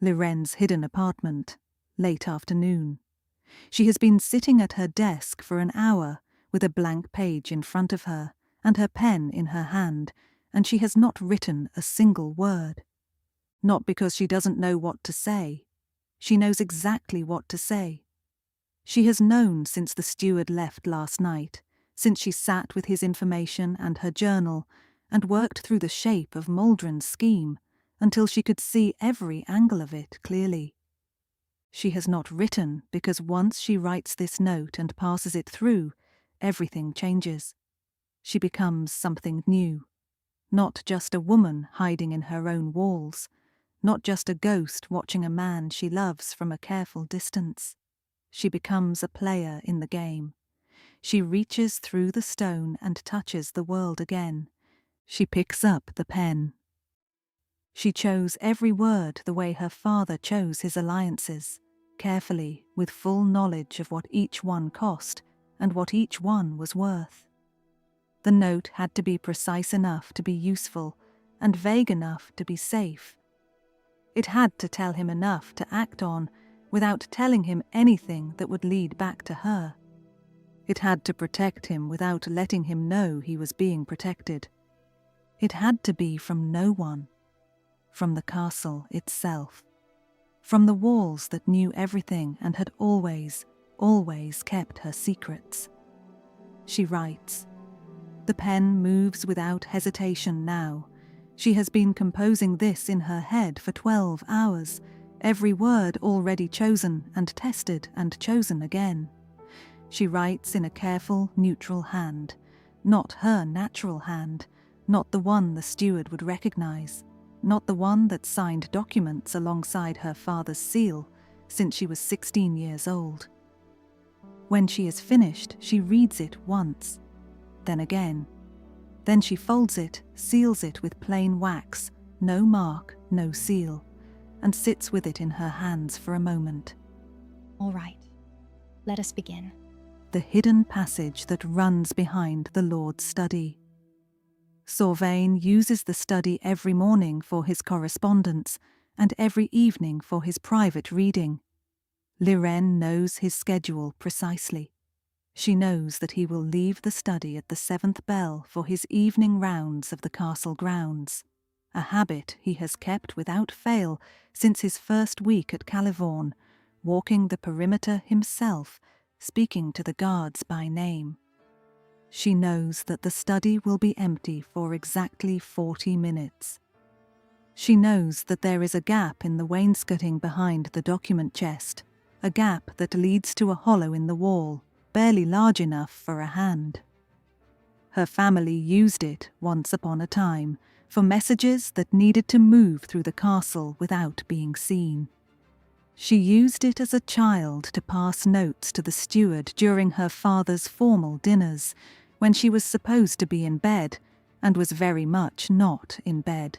Lirenne's hidden apartment, late afternoon. She has been sitting at her desk for an hour with a blank page in front of her and her pen in her hand, and she has not written a single word. Not because she doesn't know what to say. She knows exactly what to say. She has known since the steward left last night, since she sat with his information and her journal and worked through the shape of Maldren's scheme until she could see every angle of it clearly. She has not written because once she writes this note and passes it through, everything changes. She becomes something new. Not just a woman hiding in her own walls, not just a ghost watching a man she loves from a careful distance. She becomes a player in the game. She reaches through the stone and touches the world again. She picks up the pen. She chose every word the way her father chose his alliances, carefully, with full knowledge of what each one cost and what each one was worth. The note had to be precise enough to be useful and vague enough to be safe. It had to tell him enough to act on without telling him anything that would lead back to her. It had to protect him without letting him know he was being protected. It had to be from no one. From the castle itself. From the walls that knew everything and had always, always kept her secrets. She writes. The pen moves without hesitation now. She has been composing this in her head for 12 hours, every word already chosen and tested and chosen again. She writes in a careful, neutral hand, not her natural hand, not the one the steward would recognize, not the one that signed documents alongside her father's seal since she was 16 years old. When she is finished, she reads it once, then again. Then she folds it, seals it with plain wax, no mark, no seal, and sits with it in her hands for a moment. All right, let us begin. The hidden passage that runs behind the Lord's study. Sorvane uses the study every morning for his correspondence and every evening for his private reading. Lirenne knows his schedule precisely. She knows that he will leave the study at the 7th bell for his evening rounds of the castle grounds, a habit he has kept without fail since his first week at Calivorne, walking the perimeter himself, speaking to the guards by name. She knows that the study will be empty for exactly 40 minutes. She knows that there is a gap in the wainscoting behind the document chest, a gap that leads to a hollow in the wall, barely large enough for a hand. Her family used it once upon a time for messages that needed to move through the castle without being seen. She used it as a child to pass notes to the steward during her father's formal dinners, when she was supposed to be in bed and was very much not in bed.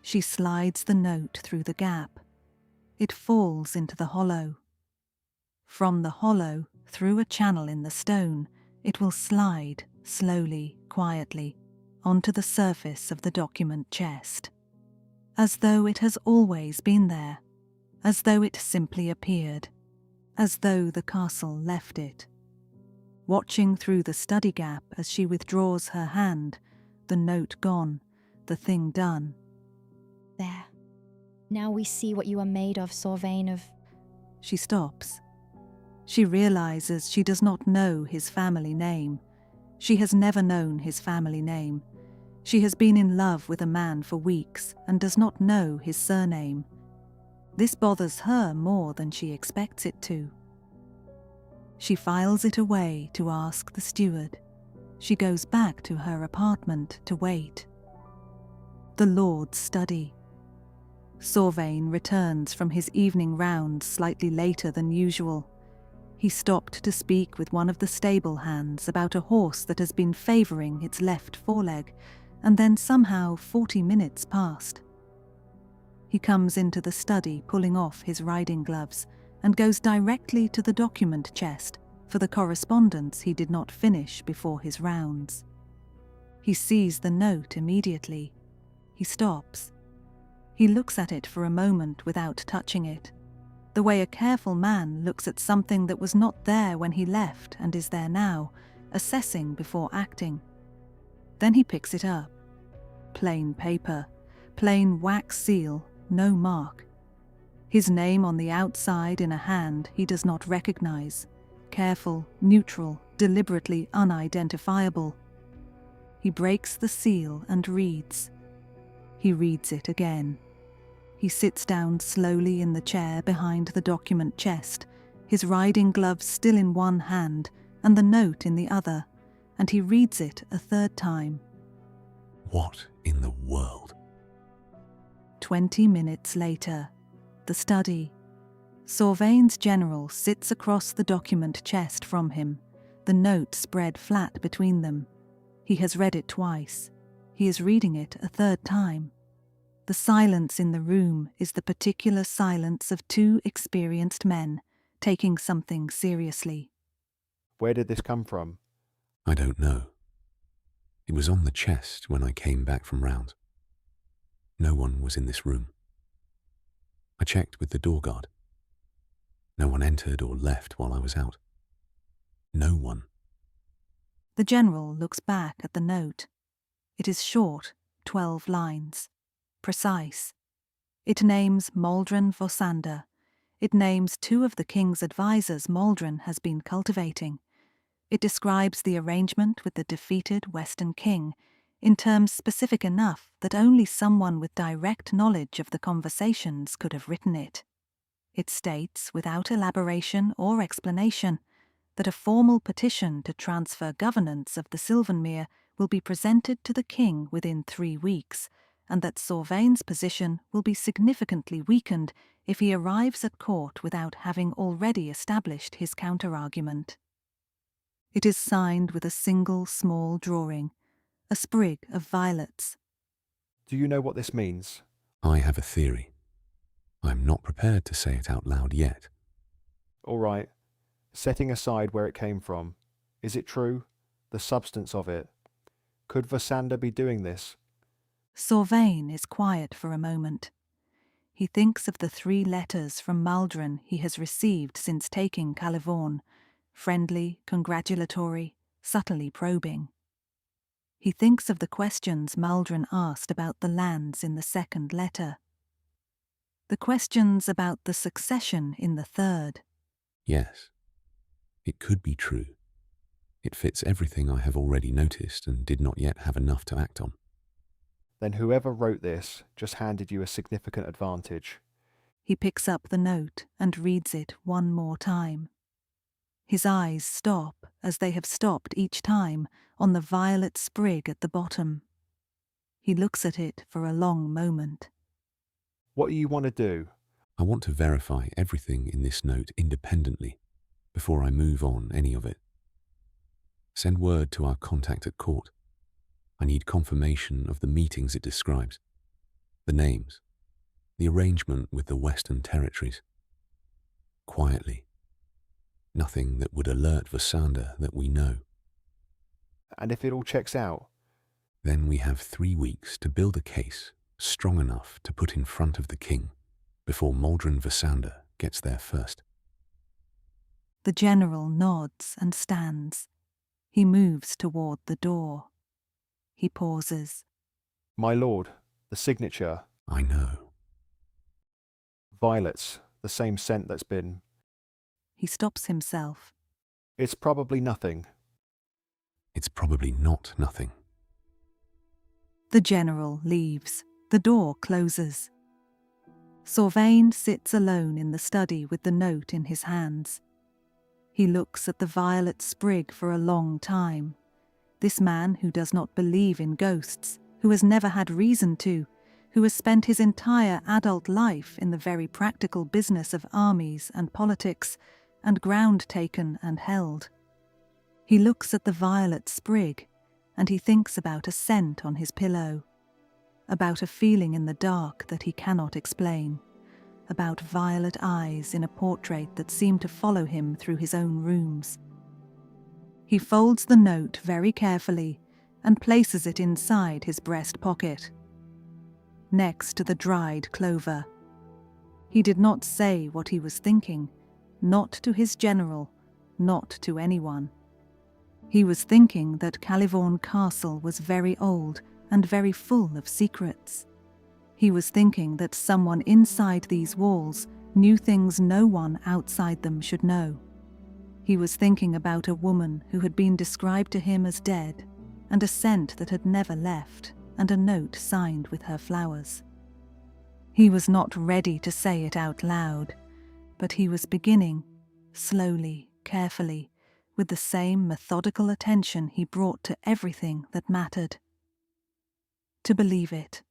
She slides the note through the gap. It falls into the hollow. From the hollow, through a channel in the stone, it will slide, slowly, quietly, onto the surface of the document chest. As though it has always been there, as though it simply appeared, as though the castle left it. Watching through the study gap as she withdraws her hand, the note gone, the thing done. There. Now we see what you are made of, Sorvane of... She stops. She realizes she does not know his family name. She has never known his family name. She has been in love with a man for weeks and does not know his surname. This bothers her more than she expects it to. She files it away to ask the steward. She goes back to her apartment to wait. The Lord's study. Sorvane returns from his evening rounds slightly later than usual. He stopped to speak with one of the stable hands about a horse that has been favouring its left foreleg, and then somehow 40 minutes passed. He comes into the study pulling off his riding gloves and goes directly to the document chest for the correspondence he did not finish before his rounds. He sees the note immediately. He stops. He looks at it for a moment without touching it, the way a careful man looks at something that was not there when he left and is there now, assessing before acting. Then he picks it up. Plain paper, plain wax seal, no mark. His name on the outside in a hand he does not recognize. Careful, neutral, deliberately unidentifiable. He breaks the seal and reads. He reads it again. He sits down slowly in the chair behind the document chest, his riding gloves still in one hand and the note in the other, and he reads it a third time. What in the world? 20 minutes later, the study. Sorvane's general sits across the document chest from him, the note spread flat between them. He has read it twice. He is reading it a third time. The silence in the room is the particular silence of two experienced men taking something seriously. Where did this come from? I don't know. It was on the chest when I came back from rounds. No one was in this room. I checked with the door guard. No one entered or left while I was out. No one. The general looks back at the note. It is short, 12 lines. Precise. It names Maldren Vossander. It names two of the king's advisors Maldren has been cultivating. It describes the arrangement with the defeated Western king in terms specific enough that only someone with direct knowledge of the conversations could have written it. It states, without elaboration or explanation, that a formal petition to transfer governance of the Sylvanmere will be presented to the king within 3 weeks, and that Sorvane's position will be significantly weakened if he arrives at court without having already established his counterargument. It is signed with a single small drawing, a sprig of violets. Do you know what this means? I have a theory. I am not prepared to say it out loud yet. All right. Setting aside where it came from, is it true? The substance of it? Could Vossander be doing this? Sorvane is quiet for a moment. He thinks of the 3 letters from Maldren he has received since taking Calivorne, friendly, congratulatory, subtly probing. He thinks of the questions Maldren asked about the lands in the 2nd letter. The questions about the succession in the 3rd. Yes, it could be true. It fits everything I have already noticed and did not yet have enough to act on. Then whoever wrote this just handed you a significant advantage. He picks up the note and reads it one more time. His eyes stop, as they have stopped each time, on the violet sprig at the bottom. He looks at it for a long moment. What do you want to do? I want to verify everything in this note independently before I move on any of it. Send word to our contact at court. I need confirmation of the meetings it describes, the names, the arrangement with the Western territories. Quietly. Nothing that would alert Vossander that we know. And if it all checks out? Then we have 3 weeks to build a case strong enough to put in front of the king before Maldren Vossander gets there first. The general nods and stands. He moves toward the door. He pauses. My lord, the signature. I know. Violets, the same scent that's been. He stops himself. It's probably nothing. It's probably not nothing. The general leaves. The door closes. Sorvane sits alone in the study with the note in his hands. He looks at the violet sprig for a long time. This man who does not believe in ghosts, who has never had reason to, who has spent his entire adult life in the very practical business of armies and politics, and ground taken and held. He looks at the violet sprig, and he thinks about a scent on his pillow, about a feeling in the dark that he cannot explain, about violet eyes in a portrait that seem to follow him through his own rooms. He folds the note very carefully and places it inside his breast pocket. next to the dried clover. He did not say what he was thinking, not to his general, not to anyone. He was thinking that Calivorne Castle was very old and very full of secrets. He was thinking that someone inside these walls knew things no one outside them should know. He was thinking about a woman who had been described to him as dead, and a scent that had never left, and a note signed with her flowers. He was not ready to say it out loud, but he was beginning, slowly, carefully, with the same methodical attention he brought to everything that mattered. To believe it,